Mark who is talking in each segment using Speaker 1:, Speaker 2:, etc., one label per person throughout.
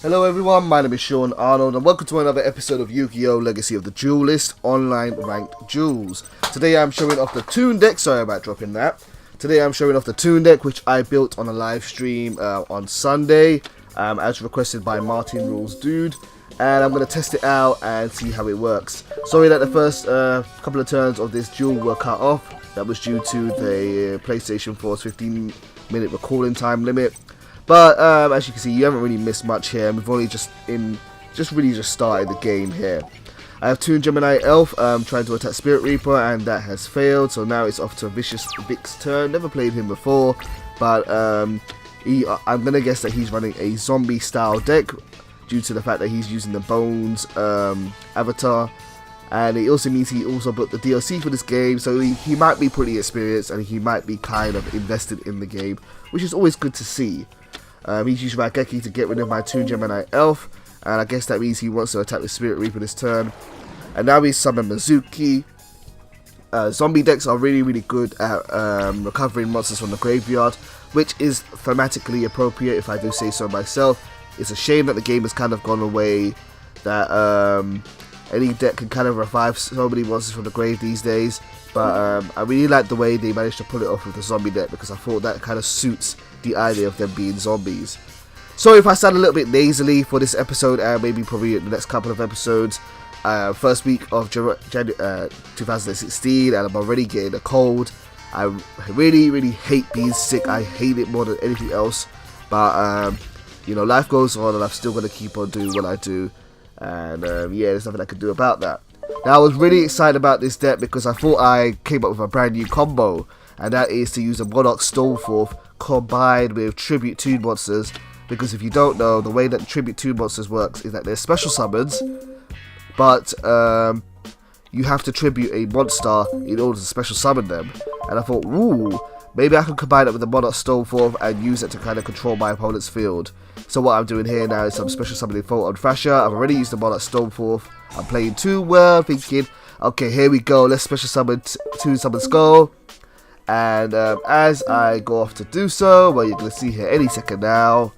Speaker 1: Hello everyone, my name is Sean Arnold and welcome to another episode of Yugioh Legacy of the Duelist online ranked duels. Today I'm showing off the TOONS deck, sorry about dropping that. Today I'm showing off the TOONS deck which I built on a live stream on Sunday as requested by Martin Rules Dude. And I'm going to test it out and see how it works. Sorry that the first couple of turns of this duel were cut off. That was due to the PlayStation 4's 15-minute recording time limit. But as you can see, you haven't really missed much here. We've only just started the game here. I have TOONS Gemini Elf trying to attack Spirit Reaper, and that has failed. So now it's off to Vicious Vic's turn. Never played him before, but I'm gonna guess that he's running a zombie style deck due to the fact that he's using the Bones avatar. And it also means he also built the DLC for this game, so he might be pretty experienced and he might be kind of invested in the game, which is always good to see. He's used Raigeki to get rid of my TOONS Gemini Elf, and I guess that means he wants to attack the Spirit Reaper this turn. And now he's summoned Mizuki. Zombie decks are really good at recovering monsters from the graveyard, which is thematically appropriate if I do say so myself. It's a shame that the game has kind of gone away, that any deck can kind of revive so many monsters from the grave these days, but I really like the way they managed to pull it off with the zombie deck, because I thought that kind of suits the idea of them being zombies. Sorry if I sound a little bit nasally for this episode and maybe probably the next couple of episodes. First week of 2016 and I'm already getting a cold. I really hate being sick. I hate it more than anything else, but you know, life goes on and I'm still going to keep on doing what I do. And yeah, there's nothing I can do about that. Now, I was really excited about this deck because I thought I came up with a brand new combo, and that is to use a Monarch Stoneforth combined with Tribute TOONS monsters. Because if you don't know, the way that Tribute TOONS monsters works is that they're special summons, but you have to tribute a monster in order to special summon them. And I thought, ooh, maybe I can combine it with the Monarch Stoneforth and use it to kind of control my opponent's field. So what I'm doing here now is I'm special summoning Photon Thrasher. I've already used the Monarch Stoneforth. I'm playing too well, thinking, okay, here we go. Let's special summon TOONS Summon Skull. And as I go off to do so, well, you're going to see here any second now,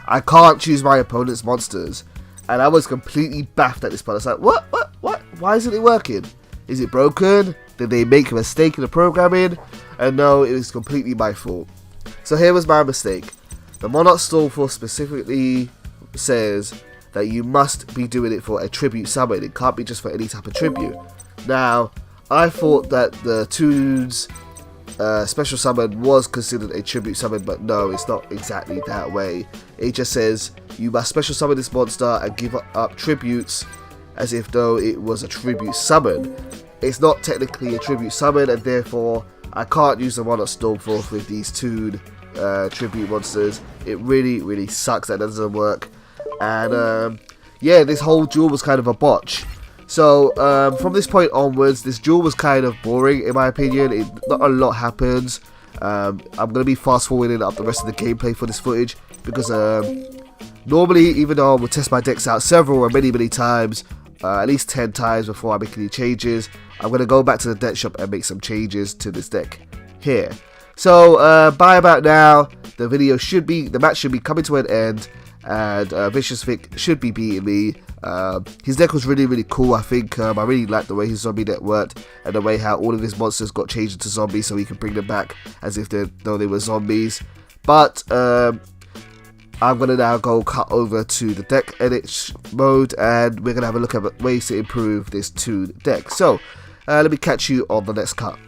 Speaker 1: I can't choose my opponent's monsters. And I was completely baffed at this point. I was like, what? Why isn't it working? Is it broken? Did they make a mistake in the programming? And no, it was completely my fault. So here was my mistake. The Monarch Stoneforth specifically says that you must be doing it for a tribute summon. It can't be just for any type of tribute. Now, I thought that the TOONS special summon was considered a tribute summon, but no, it's not exactly that way. It just says you must special summon this monster and give up tributes as if though it was a tribute summon. It's not technically a tribute summon, and therefore I can't use the Monarch Stoneforth with these TOONS tribute monsters. It really sucks that doesn't work. And yeah, this whole duel was kind of a botch. So from this point onwards, this duel was kind of boring in my opinion. Not a lot happens. I'm going to be fast forwarding up the rest of the gameplay for this footage, because normally, even though I will test my decks out several and many times, at least 10 times before I make any changes, I'm going to go back to the deck shop and make some changes to this deck here. So by about now, the match should be coming to an end, and Vicious Vic should be beating me. His deck was really cool. I think I really liked the way his zombie deck worked, and the way how all of his monsters got changed into zombies, so he can bring them back as if though they were zombies. But I'm gonna now go cut over to the deck edit mode, and we're gonna have a look at ways to improve this TOONS deck. So let me catch you on the next cut.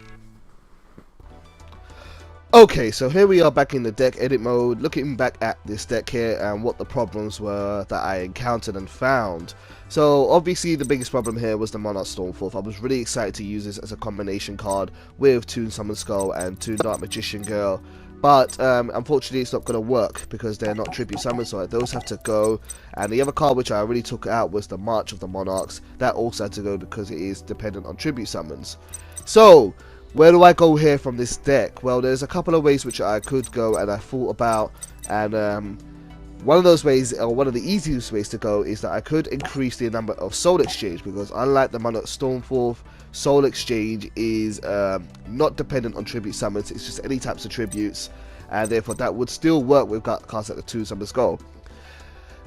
Speaker 1: Okay, so here we are back in the deck edit mode, looking back at this deck here and what the problems were that I encountered and found. So obviously the biggest problem here was the Monarch Stoneforth. I was really excited to use this as a combination card with TOONS Summon Skull and TOONS Dark Magician Girl, but unfortunately it's not going to work because they're not tribute summons, so those have to go. And the other card which I really took out was the March of the Monarchs. That also had to go because it is dependent on tribute summons. So where do I go here from this deck? Well, there's a couple of ways which I could go and I thought about, and one of those ways, or one of the easiest ways to go, is that I could increase the number of Soul Exchange, because unlike the Monarch Stoneforth, Soul Exchange is not dependent on tribute summons. It's just any types of tributes, and therefore that would still work with cards like the TOONS Summon Skull.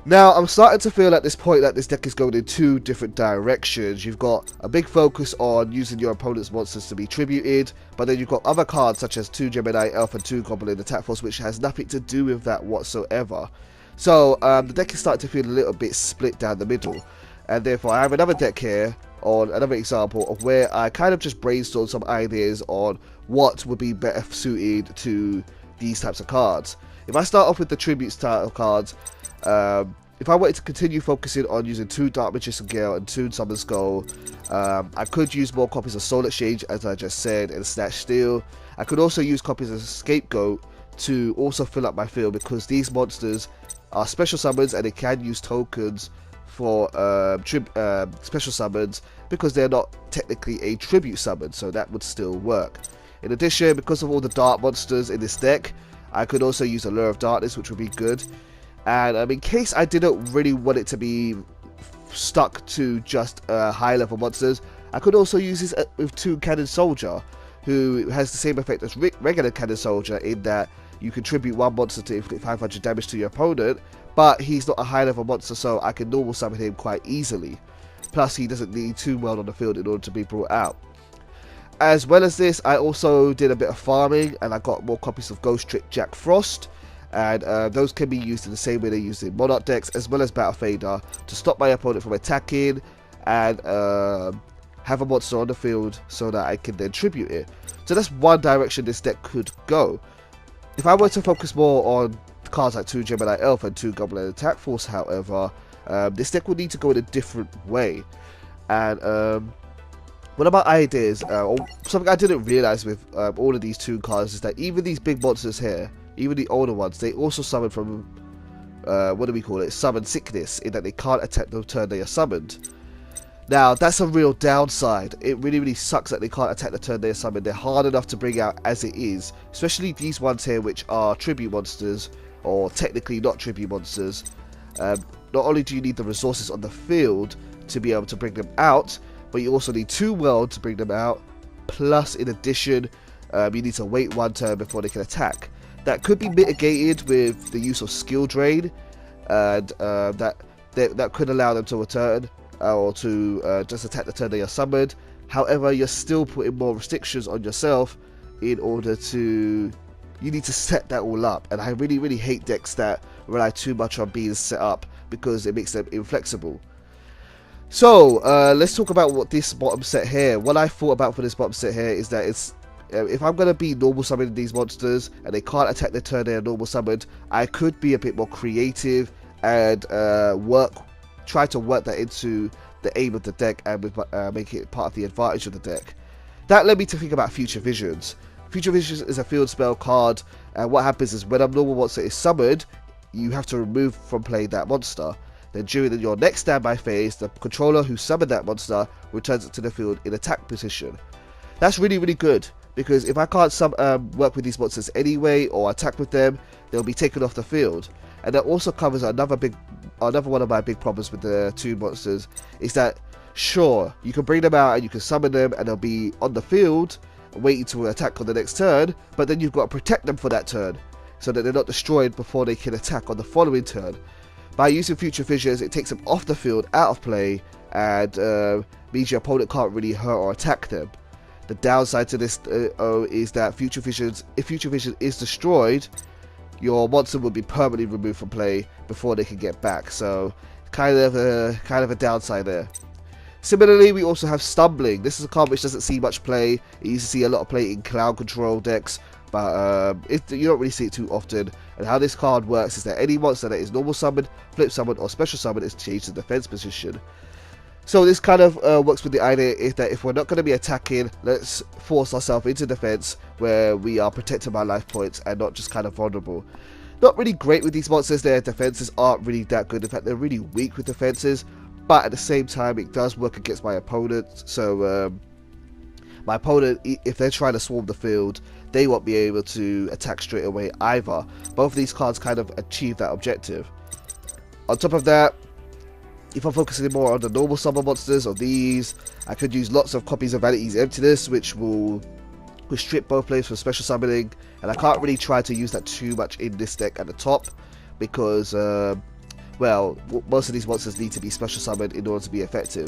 Speaker 1: Now, I'm starting to feel at this point that this deck is going in two different directions. You've got a big focus on using your opponent's monsters to be tributed, but then you've got other cards such as 2 Gemini Elf and 2 Goblin Attack Force, which has nothing to do with that whatsoever. So, the deck is starting to feel a little bit split down the middle, and therefore I have another deck here on another example of where I kind of just brainstormed some ideas on what would be better suited to these types of cards. If I start off with the tribute style cards, if I wanted to continue focusing on using 2 Dark Magician Gale and 2 Summon Skull, I could use more copies of Soul Exchange, as I just said, and Snatch Steel. I could also use copies of Scapegoat to also fill up my field, because these monsters are special summons and they can use tokens for special summons, because they're not technically a tribute summon, so that would still work. In addition, because of all the dark monsters in this deck, I could also use a Lure of Darkness, which would be good. And in case I didn't really want it to be stuck to just high level monsters, I could also use this with 2 Cannon Soldier, who has the same effect as regular Cannon Soldier, in that you contribute 1 monster to inflict 500 damage to your opponent, but he's not a high level monster, so I can normal summon him quite easily. Plus, he doesn't need too well on the field in order to be brought out. As well as this, I also did a bit of farming, and I got more copies of Ghost Trick Jack Frost. And those can be used in the same way they're used in Monarch decks, as well as Battle Fader, to stop my opponent from attacking and have a monster on the field so that I can then tribute it. So that's one direction this deck could go. If I were to focus more on cards like 2 Gemini Elf and 2 Goblin Attack Force, however, this deck would need to go in a different way. And one of my ideas, or something I didn't realize with all of these 2 cards, is that even these big monsters here, even the older ones, they also summon from, what do we call it, summon sickness, in that they can't attack the turn they are summoned. Now, that's a real downside. It really sucks that they can't attack the turn they are summoned. They're hard enough to bring out as it is, especially these ones here, which are tribute monsters, or technically not tribute monsters. Not only do you need the resources on the field to be able to bring them out, but you also need 2 worlds to bring them out, plus in addition, you need to wait 1 turn before they can attack. That could be mitigated with the use of skill drain, and that could allow them to return or to just attack the turn they are summoned. However, you're still putting more restrictions on yourself in order to... You need to set that all up, and I really hate decks that rely too much on being set up, because it makes them inflexible. So let's talk about what this bottom set here. What I thought about for this bottom set here is that it's... if I'm going to be normal summoning these monsters and they can't attack the turn they are normal summoned, I could be a bit more creative and try to work that into the aim of the deck and make it part of the advantage of the deck. That led me to think about Future Visions. Future Visions is a field spell card, and what happens is when a normal monster is summoned, you have to remove from play that monster. Then during your next standby phase, the controller who summoned that monster returns it to the field in attack position. That's really good, because if I can't work with these monsters anyway or attack with them, they'll be taken off the field. And that also covers another one of my big problems with the 2 monsters, is that sure, you can bring them out and you can summon them and they'll be on the field waiting to attack on the next turn, but then you've got to protect them for that turn so that they're not destroyed before they can attack on the following turn. By using Future Visions, it takes them off the field, out of play, and means your opponent can't really hurt or attack them. The downside to this is that if Future Vision is destroyed, your monster will be permanently removed from play before they can get back. So kind of a downside there. Similarly, we also have Stumbling. This is a card which doesn't see much play. It used to see a lot of play in cloud control decks, but you don't really see it too often. And how this card works is that any monster that is normal summoned, flip summoned, or special summoned is changed to defense position. So this kind of works with the idea is that if we're not going to be attacking, let's force ourselves into defense where we are protected by life points and not just kind of vulnerable. Not really great with these monsters. Their defenses aren't really that good. In fact, they're really weak with defenses, but at the same time it does work against my opponent. So my opponent, if they're trying to swarm the field, they won't be able to attack straight away either. Both of these cards kind of achieve that objective. On top of that, if I'm focusing more on the normal summon monsters or these, I could use lots of copies of Vanity's Emptiness, which will restrict both players from special summoning, and I can't really try to use that too much in this deck at the top, because well, most of these monsters need to be special summoned in order to be effective.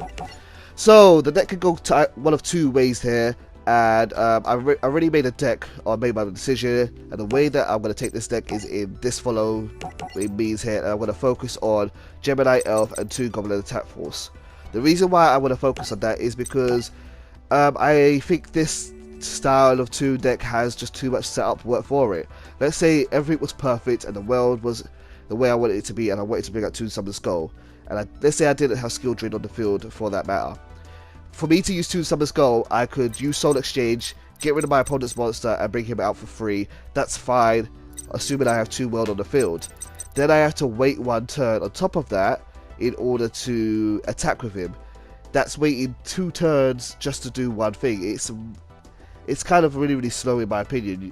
Speaker 1: So the deck can go to one of two ways here, and I already made a deck, or made my decision, and the way that I'm going to take this deck is in this follow means here, and I'm going to focus on Gemini Elf and 2 Goblin Attack Force. The reason why I want to focus on that is because I think this style of 2 deck has just too much setup work for it. Let's say everything was perfect and the world was the way I wanted it to be, and I wanted to bring out 2 Summon Skull, and let's say I didn't have Skill Drain on the field for that matter. For me to use 2 Summon Skull, I could use Soul Exchange, get rid of my opponent's monster and bring him out for free. That's fine, assuming I have 2 world on the field. Then I have to wait 1 turn on top of that in order to attack with him. That's waiting 2 turns just to do 1 thing. It's kind of really slow in my opinion.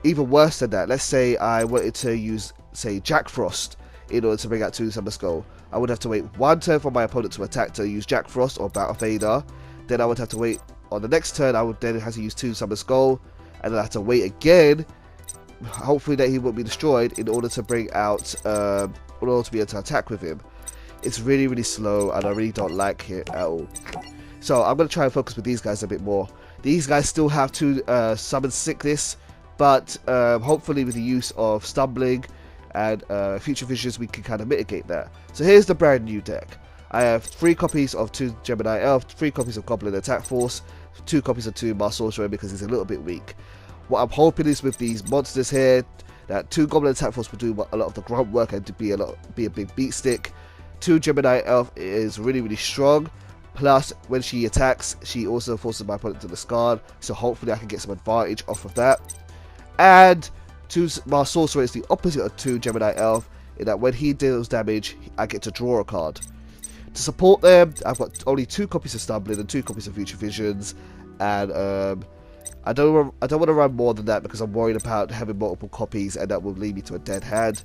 Speaker 1: Even worse than that, let's say I wanted to use, say, Jack Frost in order to bring out 2 Summon Skull. I would have to wait 1 turn for my opponent to attack to use Jack Frost or Battle Fader. Then I would have to wait on the next turn. I would then have to use 2 Summon Skull, and then I have to wait again, hopefully that he won't be destroyed, in order to bring out, in order to be able to attack with him. It's really slow, and I really don't like it at all. So I'm going to try and focus with these guys a bit more. These guys still have to summon Sickness, but hopefully with the use of Stumbling and Future Visions we can kind of mitigate that. So here's the brand new deck. I have 3 copies of 2 Gemini Elf, 3 copies of Goblin Attack Force, 2 copies of 2 Mars Sorcerer because he's a little bit weak. What I'm hoping is with these monsters here, that 2 Goblin Attack Force will do a lot of the grunt work and to be a big beat stick. 2 Gemini Elf is really strong. Plus, when she attacks, she also forces my opponent to discard, so hopefully I can get some advantage off of that. And 2 Mars Sorcerer is the opposite of 2 Gemini Elf, in that when he deals damage, I get to draw a card. To support them, I've got only 2 copies of Stumbling and 2 copies of Future Visions, and I don't want to run more than that because I'm worried about having multiple copies, and that will lead me to a dead hand.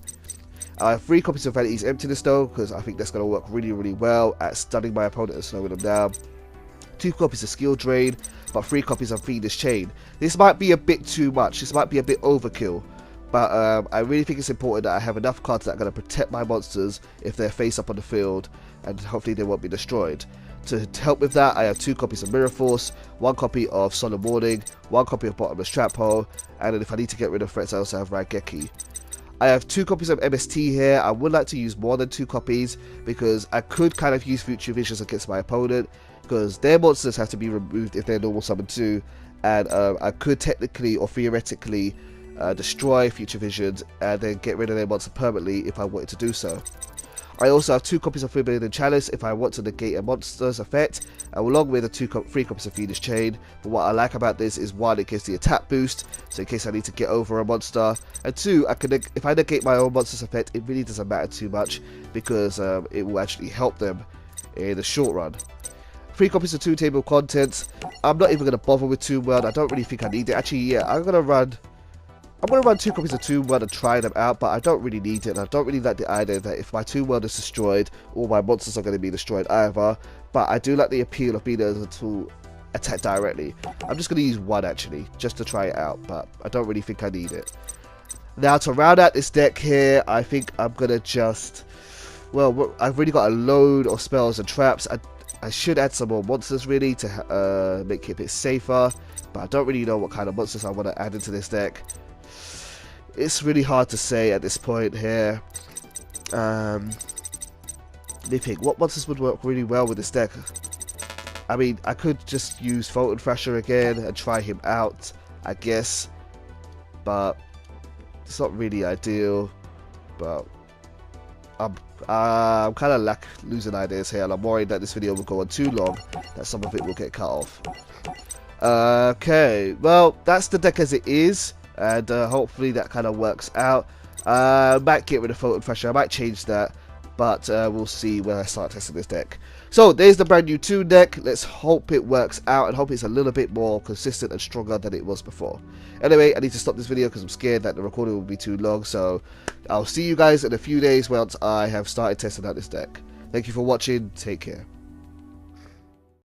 Speaker 1: I have 3 copies of Vanity's Emptiness though, because I think that's going to work really well at stunning my opponent and slowing them down. 2 copies of Skill Drain, but 3 copies of Fiendish Chain. This might be a bit too much, this might be a bit overkill, but I really think it's important that I have enough cards that are going to protect my monsters if they're face up on the field, and hopefully they won't be destroyed. To help with that, I have 2 copies of Mirror Force, 1 copy of Solemn Warning, 1 copy of Bottomless Trap Hole, and then if I need to get rid of threats, I also have Raigeki. I have 2 copies of MST here. I would like to use more than 2 copies because I could kind of use Future Visions against my opponent, because their monsters have to be removed if they're normal summon too, and I could technically or theoretically destroy Future Visions and then get rid of their monster permanently if I wanted to do so. I also have 2 copies of Forbidden Chalice if I want to negate a monster's effect, along with 3 copies of Fiendish Chain. But what I like about this is 1, it gives the attack boost, so in case I need to get over a monster, and 2, if I negate my own monster's effect, it really doesn't matter too much because it will actually help them in the short run. 3 copies of 2 Table of Contents. I'm not even going to bother with Tomb World. I don't really think I need it. Actually, yeah, I'm going to run 2 copies of Tomb World and try them out, but I don't really need it. And I don't really like the idea that if my Tomb World is destroyed, all my monsters are going to be destroyed either. But I do like the appeal of being able to attack directly. I'm just going to use 1 actually, just to try it out, but I don't really think I need it. Now to round out this deck here, I think I'm going to just, well, I've really got a load of spells and traps. I should add some more monsters really to make it a bit safer, but I don't really know what kind of monsters I want to add into this deck. It's really hard to say at this point here. Let me think, what monsters would work really well with this deck? I mean, I could just use Photon Thrasher again and try him out, I guess, but it's not really ideal. But I'm kind of losing ideas here, and I'm worried that this video will go on too long, that some of it will get cut off. Okay, well, that's the deck as it is. And hopefully that kind of works out. I might get rid of Photon Thrasher, I might change that, but we'll see when I start testing this deck. So there's the brand new Toon deck. Let's hope it works out and hope it's a little bit more consistent and stronger than it was before. Anyway, I need to stop this video because I'm scared that the recording will be too long, so I'll see you guys in a few days once I have started testing out this deck. Thank you for watching, take care.